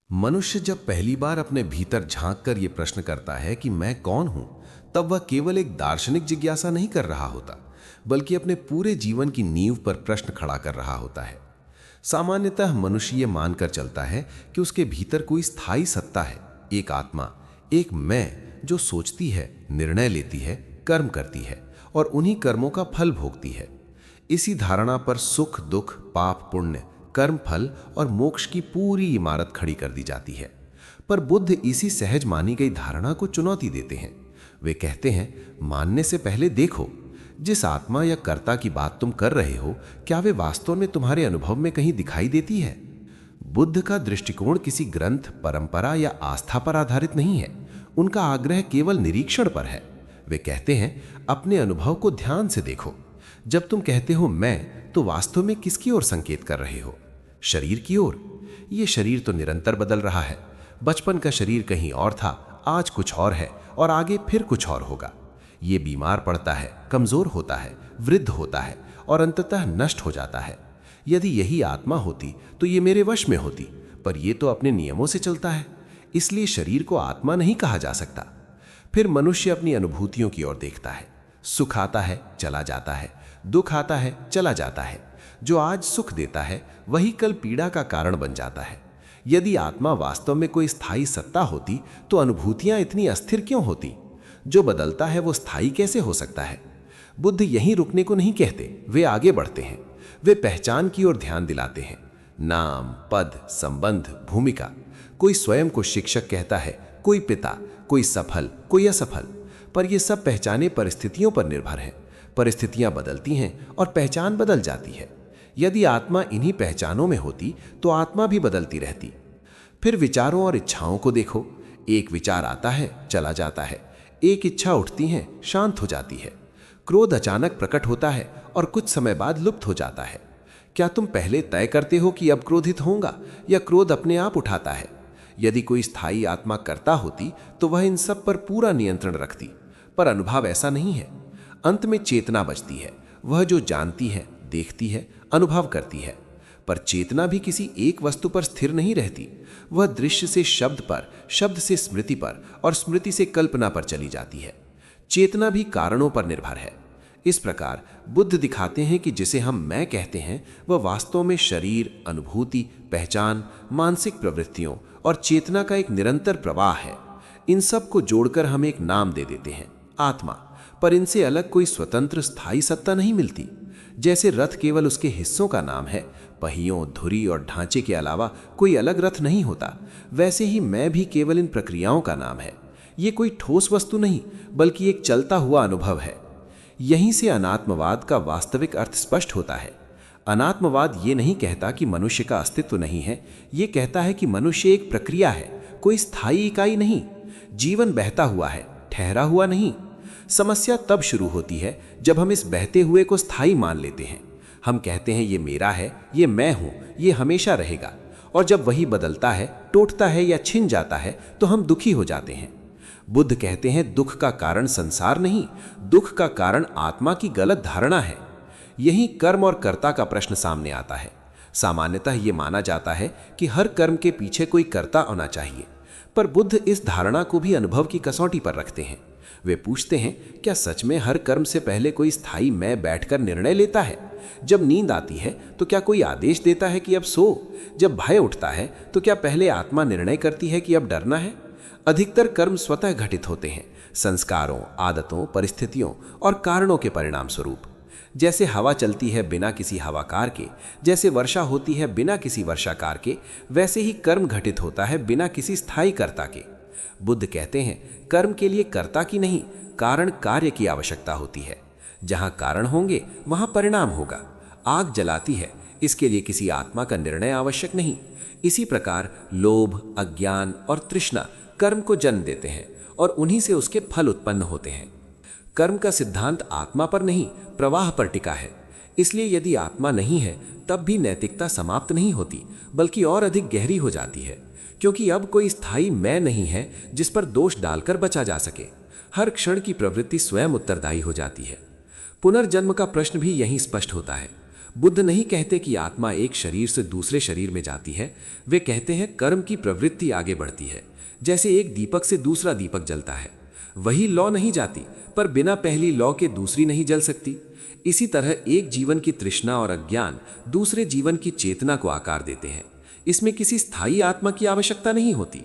मनुष्य जब पहली बार अपने भीतर झांक कर यह प्रश्न करता है कि मैं कौन हूं, तब वह केवल एक दार्शनिक जिज्ञासा नहीं कर रहा होता, बल्कि अपने पूरे जीवन की नींव पर प्रश्न खड़ा कर रहा होता है। सामान्यतः मनुष्य ये मानकर चलता है कि उसके भीतर कोई स्थायी सत्ता है, एक आत्मा, एक मैं जो सोचती है, निर्णय लेती है, कर्म करती है और उन्हीं कर्मों का फल भोगती है। इसी धारणा पर सुख दुख, पाप पुण्य, कर्म फल और मोक्ष की पूरी इमारत खड़ी कर दी जाती है। पर बुद्ध इसी सहज मानी गई धारणा को चुनौती देते हैं। वे कहते हैं, मानने से पहले देखो, जिस आत्मा या कर्ता की बात तुम कर रहे हो, क्या वे वास्तव में तुम्हारे अनुभव में कहीं दिखाई देती है? बुद्ध का दृष्टिकोण किसी ग्रंथ, परंपरा या आस्था पर आधारित नहीं है। उनका आग्रह केवल निरीक्षण पर है। वे कहते हैं, अपने अनुभव को ध्यान से देखो। जब तुम कहते हो मैं, तो वास्तव में किसकी ओर संकेत कर रहे हो? शरीर की ओर। ये शरीर तो निरंतर बदल रहा है। बचपन का शरीर कहीं और था, आज कुछ और है और आगे फिर कुछ और होगा। ये बीमार पड़ता है, कमजोर होता है, वृद्ध होता है और अंततः नष्ट हो जाता है। यदि यही आत्मा होती तो ये मेरे वश में होती, पर ये तो अपने नियमों से चलता है, इसलिए शरीर को आत्मा नहीं कहा जा सकता। फिर मनुष्य अपनी अनुभूतियों की ओर देखता है। सुख आता है, चला जाता है, दुख आता है, चला जाता है। जो आज सुख देता है वही कल पीड़ा का कारण बन जाता है। यदि आत्मा वास्तव में कोई स्थायी सत्ता होती तो अनुभूतियां इतनी अस्थिर क्यों होती? जो बदलता है वो स्थायी कैसे हो सकता है? बुद्ध यहीं रुकने को नहीं कहते, वे आगे बढ़ते हैं। वे पहचान की ओर ध्यान दिलाते हैं। नाम, पद, संबंध, भूमिका। कोई स्वयं को शिक्षक कहता है, कोई पिता, कोई सफल, कोई असफल। पर ये सब पहचाने परिस्थितियों पर निर्भर है। परिस्थितियां बदलती हैं और पहचान बदल जाती है। यदि आत्मा इन्हीं पहचानों में होती तो आत्मा भी बदलती रहती। फिर विचारों और इच्छाओं को देखो। एक विचार आता है, चला जाता है। एक इच्छा उठती है, शांत हो जाती है। क्रोध अचानक प्रकट होता है और कुछ समय बाद लुप्त हो जाता है। क्या तुम पहले तय करते हो कि अब क्रोधित होऊंगा, या क्रोध अपने आप उठाता है? यदि कोई स्थायी आत्मा कर्ता होती तो वह इन सब पर पूरा नियंत्रण रखती, पर अनुभव ऐसा नहीं है। अंत में चेतना बचती है, वह जो जानती है, देखती है, अनुभव करती है। पर चेतना भी किसी एक वस्तु पर स्थिर नहीं रहती। वह दृश्य से शब्द पर, शब्द से स्मृति पर और स्मृति से कल्पना पर चली जाती है। चेतना भी कारणों पर निर्भर है। इस प्रकार बुद्ध दिखाते हैं कि जिसे हम मैं कहते हैं वह वास्तव में शरीर, अनुभूति, पहचान, मानसिक प्रवृत्तियों और चेतना का एक निरंतर प्रवाह है। इन सब को जोड़कर हम एक नाम दे देते हैं, आत्मा। पर इनसे अलग कोई स्वतंत्र स्थायी सत्ता नहीं मिलती। जैसे रथ केवल उसके हिस्सों का नाम है, पहियों, धुरी और ढांचे के अलावा कोई अलग रथ नहीं होता, वैसे ही मैं भी केवल इन प्रक्रियाओं का नाम है। ये कोई ठोस वस्तु नहीं, बल्कि एक चलता हुआ अनुभव है। यहीं से अनात्मवाद का वास्तविक अर्थ स्पष्ट होता है। अनात्मवाद ये नहीं कहता कि मनुष्य का अस्तित्व नहीं है, ये कहता है कि मनुष्य एक प्रक्रिया है, कोई स्थायी इकाई नहीं। जीवन बहता हुआ है, ठहरा हुआ नहीं। समस्या तब शुरू होती है जब हम इस बहते हुए को स्थायी मान लेते हैं। हम कहते हैं ये मेरा है, ये मैं हूं, ये हमेशा रहेगा। और जब वही बदलता है, टूटता है या छिन जाता है तो हम दुखी हो जाते हैं। बुद्ध कहते हैं दुख का कारण संसार नहीं, दुख का कारण आत्मा की गलत धारणा है। यही कर्म और कर्ता का प्रश्न सामने आता है। सामान्यतः ये माना जाता है कि हर कर्म के पीछे कोई कर्ता होना चाहिए, पर बुद्ध इस धारणा को भी अनुभव की कसौटी पर रखते हैं। वे पूछते हैं, क्या सच में हर कर्म से पहले कोई स्थायी मैं बैठकर निर्णय लेता है? जब नींद आती है तो क्या कोई आदेश देता है कि अब सो? जब भय उठता है तो क्या पहले आत्मा निर्णय करती है कि अब डरना है? अधिकतर कर्म स्वतः घटित होते हैं, संस्कारों, आदतों, परिस्थितियों और कारणों के परिणाम स्वरूप। जैसे हवा चलती है बिना किसी हवाकार के, जैसे वर्षा होती है बिना किसी वर्षाकार के, वैसे ही कर्म घटित होता है बिना किसी स्थायी कर्ता के। बुद्ध कहते हैं, कर्म के लिए कर्ता की नहीं, कारण कार्य की आवश्यकता होती है। जहां कारण होंगे वहां परिणाम होगा। आग जलाती है, इसके लिए किसी आत्मा का निर्णय आवश्यक नहीं। इसी प्रकार लोभ, अज्ञान और तृष्णा कर्म को जन्म देते हैं और उन्हीं से उसके फल उत्पन्न होते हैं। कर्म का सिद्धांत आत्मा पर नहीं, प्रवाह पर टिका है। इसलिए यदि आत्मा नहीं है तब भी नैतिकता समाप्त नहीं होती, बल्कि और अधिक गहरी हो जाती है, क्योंकि अब कोई स्थायी मैं नहीं है जिस पर दोष डालकर बचा जा सके। हर क्षण की प्रवृत्ति स्वयं उत्तरदायी हो जाती है। पुनर्जन्म का प्रश्न भी यहीं स्पष्ट होता है। बुद्ध नहीं कहते कि आत्मा एक शरीर से दूसरे शरीर में जाती है, वे कहते हैं कर्म की प्रवृत्ति आगे बढ़ती है। जैसे एक दीपक से दूसरा दीपक जलता है, वही लौ नहीं जाती, पर बिना पहली लौ के दूसरी नहीं जल सकती। इसी तरह एक जीवन की तृष्णा और अज्ञान दूसरे जीवन की चेतना को आकार देते हैं। इसमें किसी स्थायी आत्मा की आवश्यकता नहीं होती।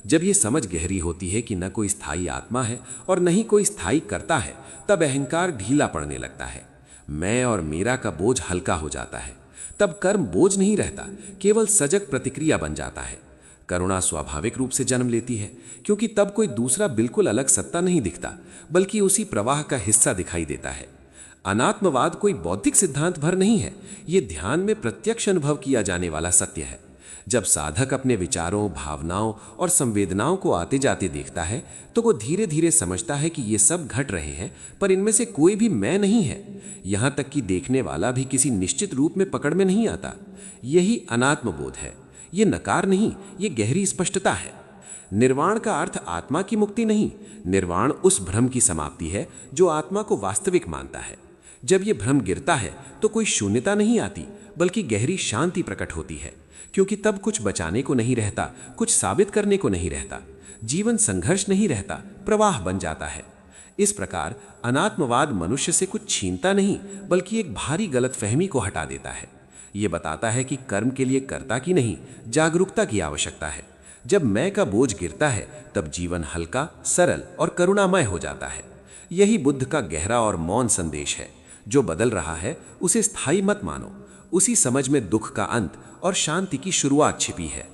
जब ये समझ गहरी होती है कि न कोई स्थायी आत्मा है और न ही कोई स्थायी कर्ता है, तब अहंकार ढीला पड़ने लगता है। मैं और मेरा का बोझ हल्का हो जाता है। तब कर्म बोझ नहीं रहता, केवल सजग प्रतिक्रिया बन जाता है। करुणा स्वाभाविक रूप से जन्म लेती है, क्योंकि तब कोई दूसरा बिल्कुल अलग सत्ता नहीं दिखता, बल्कि उसी प्रवाह का हिस्सा दिखाई देता है। अनात्मवाद कोई बौद्धिक सिद्धांत भर नहीं है, ये ध्यान में प्रत्यक्ष अनुभव किया जाने वाला सत्य है। जब साधक अपने विचारों, भावनाओं और संवेदनाओं को आते जाते देखता है, तो वो धीरे धीरे समझता है कि ये सब घट रहे हैं, पर इनमें से कोई भी मैं नहीं है। यहाँ तक कि देखने वाला भी किसी निश्चित रूप में पकड़ में नहीं आता। यही अनात्मबोध है। ये नकार नहीं, ये गहरी स्पष्टता है। निर्वाण का अर्थ आत्मा की मुक्ति नहीं, निर्वाण उस भ्रम की समाप्ति है जो आत्मा को वास्तविक मानता है। जब ये भ्रम गिरता है तो कोई शून्यता नहीं आती, बल्कि गहरी शांति प्रकट होती है, क्योंकि तब कुछ बचाने को नहीं रहता, कुछ साबित करने को नहीं रहता। जीवन संघर्ष नहीं रहता, प्रवाह बन जाता है। इस प्रकार अनात्मवाद मनुष्य से कुछ छीनता नहीं, बल्कि एक भारी गलतफहमी को हटा देता है। ये बताता है कि कर्म के लिए कर्ता की नहीं, जागरूकता की आवश्यकता है। जब मैं का बोझ गिरता है, तब जीवन हल्का, सरल और करुणामय हो जाता है। यही बुद्ध का गहरा और मौन संदेश है। जो बदल रहा है उसे स्थायी मत मानो, उसी समझ में दुख का अंत और शांति की शुरुआत छिपी है।